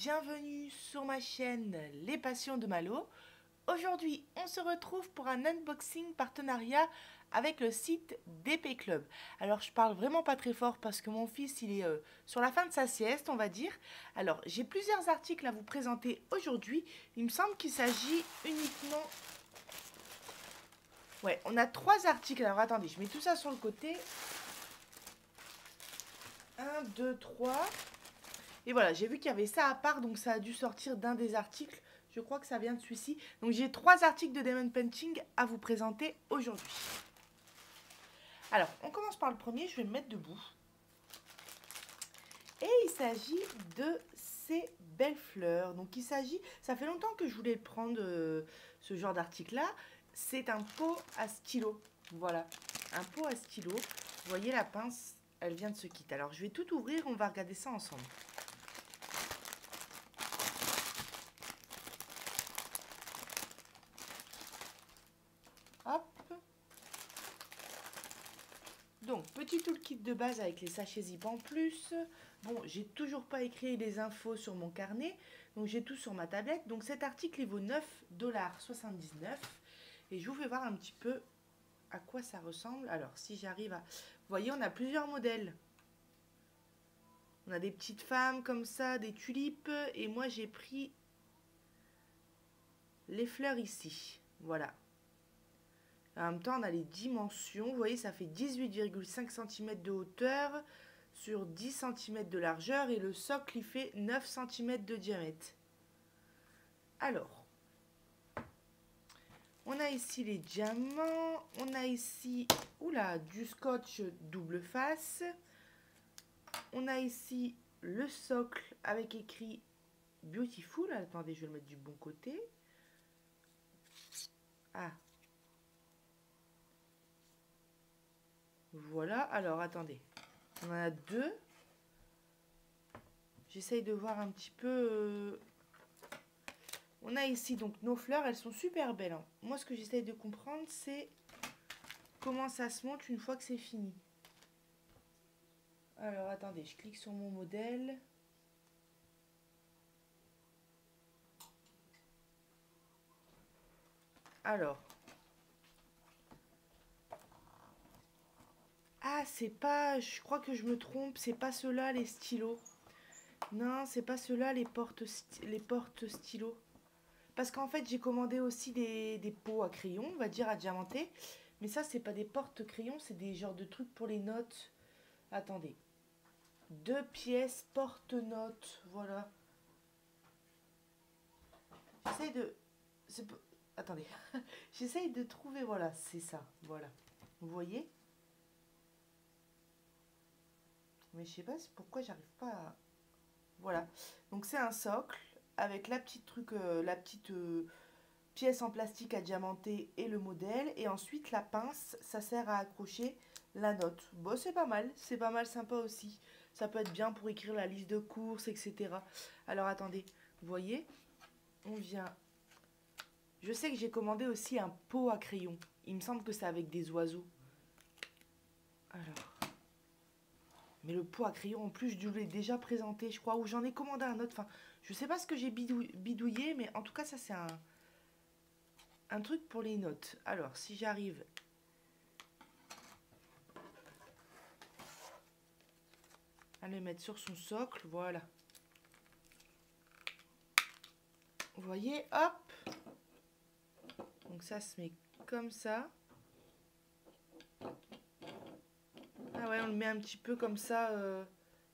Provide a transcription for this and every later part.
bienvenue sur ma chaîne Les Passions de Malo. Aujourd'hui, on se retrouve pour un unboxing partenariat avec le site DP Club. Alors, je parle vraiment pas très fort parce que mon fils, il est sur la fin de sa sieste, on va dire. Alors, j'ai plusieurs articles à vous présenter aujourd'hui. Il me semble qu'il s'agit uniquement... Ouais, on a 3 articles. Alors, attendez, je mets tout ça sur le côté. 1, 2, 3... Et voilà, j'ai vu qu'il y avait ça à part, donc ça a dû sortir d'un des articles. Je crois que ça vient de celui-ci. Donc j'ai 3 articles de Diamond Painting à vous présenter aujourd'hui. Alors, on commence par le premier, je vais me mettre debout. Et il s'agit de ces belles fleurs. Donc il s'agit, ça fait longtemps que je voulais prendre ce genre d'article-là. C'est un pot à stylo. Voilà, un pot à stylo. Vous voyez la pince, elle vient de se quitter. Alors je vais tout ouvrir, on va regarder ça ensemble. Hop. Donc, petit toolkit de base avec les sachets zip en plus. Bon, j'ai toujours pas écrit les infos sur mon carnet, donc j'ai tout sur ma tablette. Donc cet article, il vaut 9,79 $. Et je vous fais voir un petit peu à quoi ça ressemble. Alors, si j'arrive à... Vous voyez, on a plusieurs modèles. On a des petites femmes comme ça, des tulipes. Et moi, j'ai pris les fleurs ici. Voilà. En même temps, on a les dimensions. Vous voyez, ça fait 18,5 cm de hauteur sur 10 cm de largeur. Et le socle, il fait 9 cm de diamètre. Alors, on a ici les diamants. On a ici, oula, du scotch double face. On a ici le socle avec écrit Beautiful. Attendez, je vais le mettre du bon côté. Ah. Voilà, alors attendez. On en a 2. J'essaye de voir un petit peu. On a ici donc nos fleurs, elles sont super belles. Hein. Moi, ce que j'essaye de comprendre, c'est comment ça se monte une fois que c'est fini. Alors, attendez, je clique sur mon modèle. Alors. Ah, c'est pas... Je crois que je me trompe. C'est pas ceux-là, les stylos. Non, c'est pas ceux-là, les portes stylos. Parce qu'en fait, j'ai commandé aussi des pots à crayon, on va dire, à diamanter. Mais ça, c'est pas des portes crayons, c'est des genres de trucs pour les notes. Attendez. 2 pièces porte-notes, voilà. J'essaye de... Attendez. J'essaye de trouver, voilà, c'est ça, voilà. Vous voyez? Mais je sais pas pourquoi j'arrive pas à... Voilà. Donc c'est un socle avec la petite pièce en plastique à diamanter et le modèle. Et ensuite la pince, ça sert à accrocher la note. Bon, c'est pas mal sympa aussi. Ça peut être bien pour écrire la liste de courses, etc. Alors attendez, vous voyez, on vient... Je sais que j'ai commandé aussi un pot à crayon. Il me semble que c'est avec des oiseaux. Alors... Mais le pot à crayon, en plus, je l'ai déjà présenté, je crois, ou j'en ai commandé un autre. Enfin, je sais pas ce que j'ai bidouillé, mais en tout cas, ça, c'est un truc pour les notes. Alors, si j'arrive... à le mettre sur son socle, voilà. Vous voyez, hop. Donc ça se met comme ça. Ah ouais, on le met un petit peu comme ça.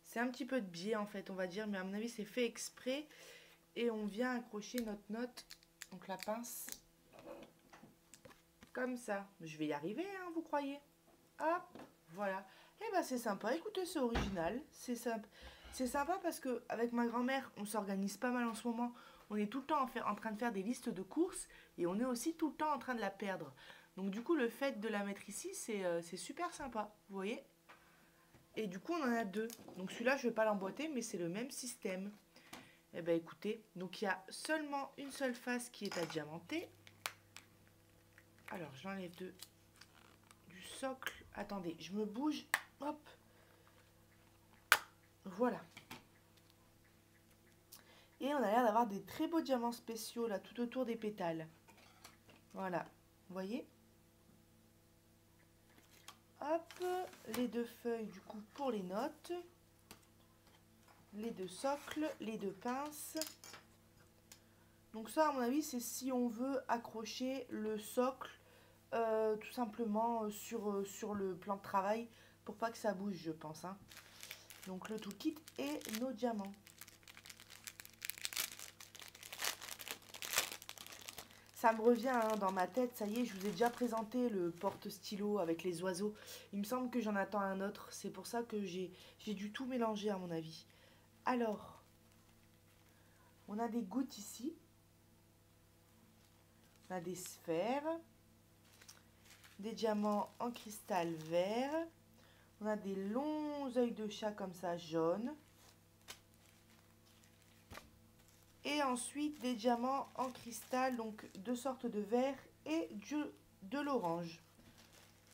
C'est un petit peu de biais en fait, on va dire. Mais à mon avis, c'est fait exprès. Et on vient accrocher notre note. Donc la pince. Comme ça. Je vais y arriver, hein, vous croyez? Hop, voilà. Et ben c'est sympa. Écoutez, c'est original. C'est simple. C'est sympa parce que avec ma grand-mère, on s'organise pas mal en ce moment. On est tout le temps en train de faire des listes de courses et on est aussi tout le temps en train de la perdre. Donc du coup, le fait de la mettre ici, c'est super sympa. Vous voyez? Et du coup, on en a 2. Donc celui-là, je ne vais pas l'emboîter, mais c'est le même système. Et ben écoutez, donc il y a seulement une seule face qui est à diamanter. Alors, j'enlève du socle. Attendez, je me bouge. Hop. Voilà. Et on a l'air d'avoir des très beaux diamants spéciaux là, tout autour des pétales. Voilà, vous voyez? Hop, les 2 feuilles du coup pour les notes. Les 2 socles, les 2 pinces. Donc ça, à mon avis, c'est si on veut accrocher le socle tout simplement sur le plan de travail pour pas que ça bouge, je pense. Hein. Donc le toolkit et nos diamants. Ça me revient hein, dans ma tête, ça y est, je vous ai déjà présenté le porte-stylo avec les oiseaux. Il me semble que j'en attends un autre, c'est pour ça que j'ai dû tout mélanger à mon avis. Alors, on a des gouttes ici. On a des sphères. Des diamants en cristal vert. On a des longs œils de chat comme ça, jaunes. Et ensuite des diamants en cristal, donc 2 sortes de vert et de l'orange.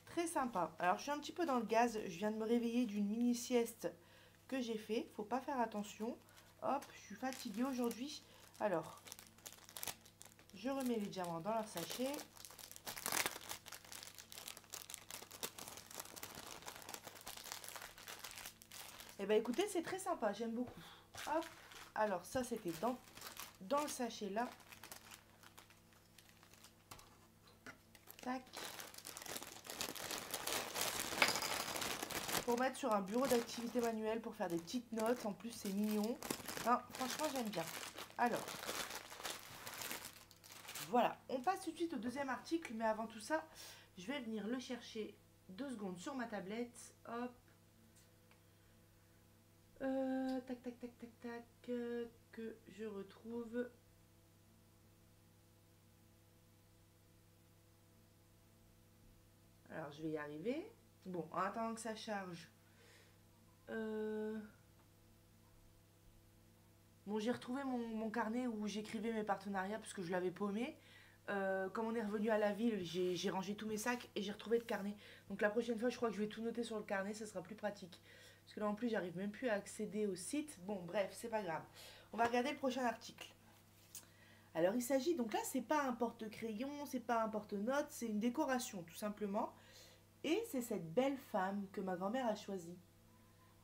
Très sympa. Alors je suis un petit peu dans le gaz, je viens de me réveiller d'une mini sieste que j'ai fait. Faut pas faire attention. Hop, je suis fatiguée aujourd'hui. Alors, je remets les diamants dans leur sachet. Et ben écoutez, c'est très sympa, j'aime beaucoup. Hop, alors ça c'était dans le sachet là. Tac. Pour mettre sur un bureau d'activité manuelle pour faire des petites notes. En plus c'est mignon. Hein, franchement j'aime bien. Alors, voilà, on passe tout de suite au deuxième article. Mais avant tout ça, je vais venir le chercher 2 secondes sur ma tablette. Hop. Tac, tac, tac, tac, tac. Que je retrouve. Alors, je vais y arriver. Bon, en attendant que ça charge. Bon, j'ai retrouvé mon carnet où j'écrivais mes partenariats parce que je l'avais paumé. Comme on est revenu à la ville, j'ai rangé tous mes sacs et j'ai retrouvé le carnet. Donc la prochaine fois, je crois que je vais tout noter sur le carnet, ça sera plus pratique. Parce que là, en plus, j'arrive même plus à accéder au site. Bon, bref, c'est pas grave. On va regarder le prochain article. Alors, il s'agit, donc là, c'est pas un porte-crayon, c'est pas un porte-notes, c'est une décoration, tout simplement. Et c'est cette belle femme que ma grand-mère a choisie.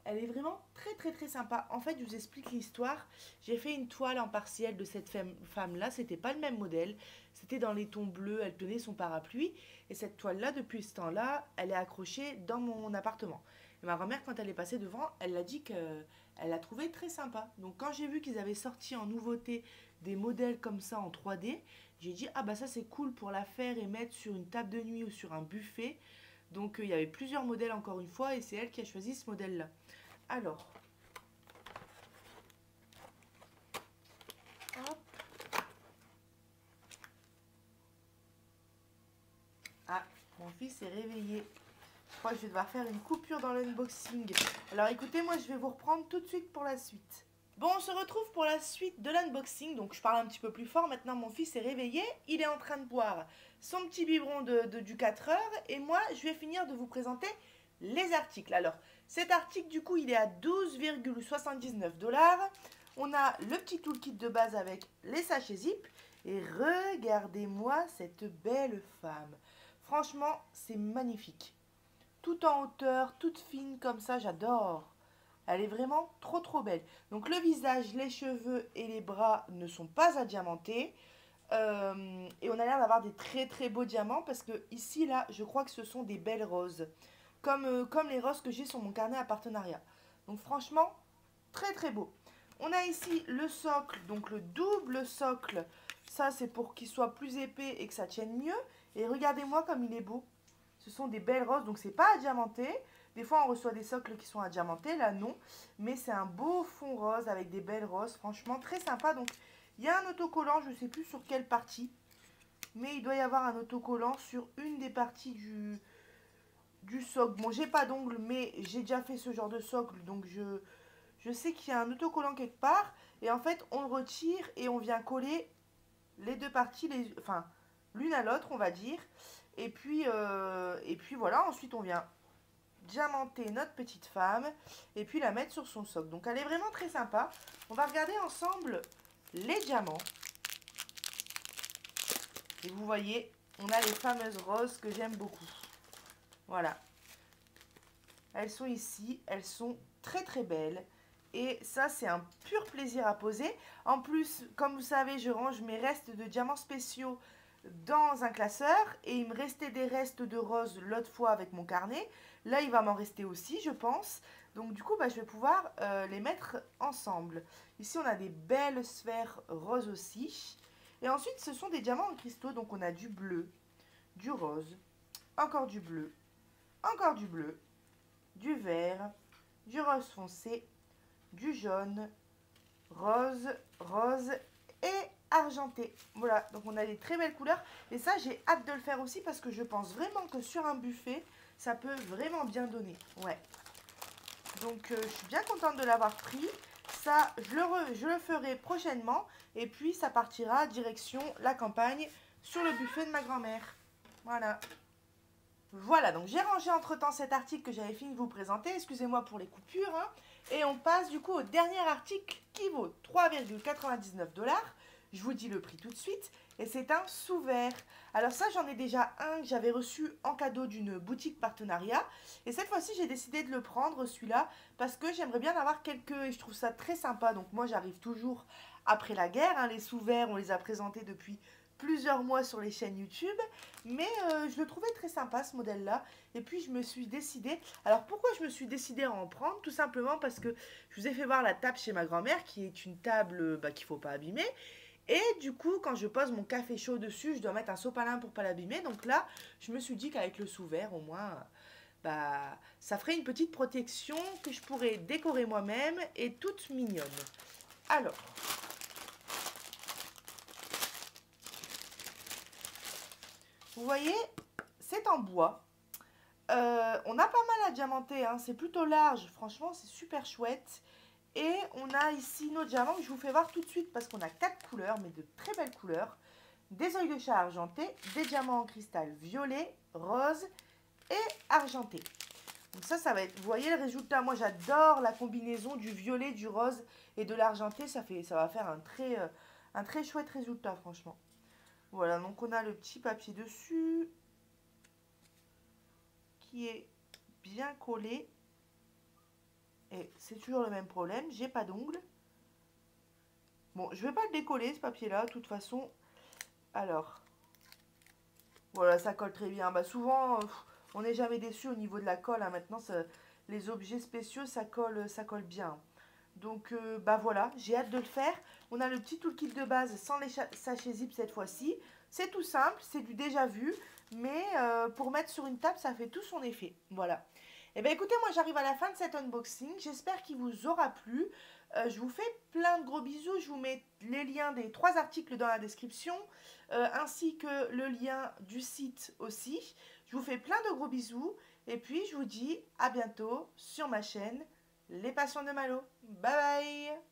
Elle est vraiment très très très sympa. En fait, je vous explique l'histoire. J'ai fait une toile en partiel de cette femme-là. C'était pas le même modèle. C'était dans les tons bleus. Elle tenait son parapluie. Et cette toile-là, depuis ce temps-là, elle est accrochée dans mon appartement. Et ma grand-mère, quand elle est passée devant, elle a dit qu'elle l'a trouvée très sympa. Donc quand j'ai vu qu'ils avaient sorti en nouveauté des modèles comme ça en 3D, j'ai dit ah bah ça c'est cool pour la faire et mettre sur une table de nuit ou sur un buffet. Donc il y avait plusieurs modèles encore une fois et c'est elle qui a choisi ce modèle-là. Alors, hop. Ah, mon fils est réveillé. Je crois que je vais devoir faire une coupure dans l'unboxing. Alors écoutez, moi je vais vous reprendre tout de suite pour la suite. Bon, on se retrouve pour la suite de l'unboxing. Donc je parle un petit peu plus fort. Maintenant mon fils est réveillé. Il est en train de boire son petit biberon du 4 heures. Et moi, je vais finir de vous présenter les articles. Alors, cet article, du coup, il est à 12,79 $. On a le petit toolkit de base avec les sachets zip. Et regardez-moi cette belle femme. Franchement, c'est magnifique. Tout en hauteur, toute fine comme ça, j'adore. Elle est vraiment trop trop belle. Donc le visage, les cheveux et les bras ne sont pas adiamantés. Et on a l'air d'avoir des très très beaux diamants parce que ici, là, je crois que ce sont des belles roses. Comme les roses que j'ai sur mon carnet à partenariat. Donc franchement, très très beau. On a ici le socle, donc le double socle. Ça, c'est pour qu'il soit plus épais et que ça tienne mieux. Et regardez-moi comme il est beau. Ce sont des belles roses, donc c'est pas adiamanté. Des fois, on reçoit des socles qui sont adiamantés. Là, non. Mais c'est un beau fond rose avec des belles roses. Franchement, très sympa. Donc, il y a un autocollant, je ne sais plus sur quelle partie. Mais il doit y avoir un autocollant sur une des parties du socle. Bon, j'ai pas d'ongles, mais j'ai déjà fait ce genre de socle, donc je sais qu'il y a un autocollant quelque part. Et en fait, on le retire et on vient coller les deux parties, enfin, l'une à l'autre, on va dire. Et puis voilà, ensuite on vient diamanter notre petite femme et puis la mettre sur son socle. Donc elle est vraiment très sympa. On va regarder ensemble les diamants. Et vous voyez, on a les fameuses roses que j'aime beaucoup. Voilà. Elles sont ici, elles sont très très belles. Et ça, c'est un pur plaisir à poser. En plus, comme vous savez, je range mes restes de diamants spéciaux dans un classeur. Et il me restait des restes de roses l'autre fois avec mon carnet. Là, il va m'en rester aussi, je pense. Donc du coup, bah, je vais pouvoir les mettre ensemble. Ici, on a des belles sphères roses aussi. Et ensuite, ce sont des diamants en cristaux. Donc on a du bleu, du rose, encore du bleu, encore du bleu, du vert, du rose foncé, du jaune, rose, rose et argenté. Voilà, donc on a des très belles couleurs. Et ça, j'ai hâte de le faire aussi parce que je pense vraiment que sur un buffet, ça peut vraiment bien donner. Ouais. Donc, je suis bien contente de l'avoir pris. Ça, je le ferai prochainement. Et puis, ça partira direction la campagne sur le buffet de ma grand-mère. Voilà. Voilà, donc j'ai rangé entre-temps cet article que j'avais fini de vous présenter. Excusez-moi pour les coupures. Hein. Et on passe du coup au dernier article qui vaut 3,99 $. Je vous dis le prix tout de suite. Et c'est un sous-verre. Alors ça, j'en ai déjà un que j'avais reçu en cadeau d'une boutique partenariat. Et cette fois-ci, j'ai décidé de le prendre, celui-là, parce que j'aimerais bien en avoir quelques. Et je trouve ça très sympa. Donc moi, j'arrive toujours après la guerre. Hein. Les sous-verres, on les a présentés depuis plusieurs mois sur les chaînes YouTube, mais je le trouvais très sympa ce modèle-là, et puis je me suis décidée, alors pourquoi je me suis décidée à en prendre? Tout simplement parce que je vous ai fait voir la table chez ma grand-mère, qui est une table qu'il ne faut pas abîmer, et du coup, quand je pose mon café chaud dessus, je dois mettre un sopalin pour ne pas l'abîmer, donc là, je me suis dit qu'avec le sous-verre, au moins, ça ferait une petite protection que je pourrais décorer moi-même, et toute mignonne. Alors, vous voyez, c'est en bois. On a pas mal à diamanter, hein. C'est plutôt large. Franchement, c'est super chouette. Et on a ici nos diamants que je vous fais voir tout de suite parce qu'on a 4 couleurs, mais de très belles couleurs. Des œils de chat argentés, des diamants en cristal violet, rose et argenté. Donc ça va être, vous voyez le résultat. Moi, j'adore la combinaison du violet, du rose et de l'argenté. Ça va faire un très chouette résultat, franchement. Voilà, donc on a le petit papier dessus qui est bien collé. Et c'est toujours le même problème, j'ai pas d'ongles. Bon, je vais pas le décoller ce papier-là, de toute façon. Alors, voilà, ça colle très bien. Bah souvent, on n'est jamais déçu au niveau de la colle. Hein. Maintenant, les objets spéciaux, ça colle bien. Donc, bah voilà, j'ai hâte de le faire. On a le petit toolkit de base sans les sachets zip cette fois-ci. C'est tout simple, c'est du déjà vu. Mais pour mettre sur une table, ça fait tout son effet. Voilà. Eh bien écoutez, moi j'arrive à la fin de cet unboxing. J'espère qu'il vous aura plu. Je vous fais plein de gros bisous. Je vous mets les liens des 3 articles dans la description. Ainsi que le lien du site aussi. Je vous fais plein de gros bisous. Et puis je vous dis à bientôt sur ma chaîne Les Passions de Malo. Bye bye!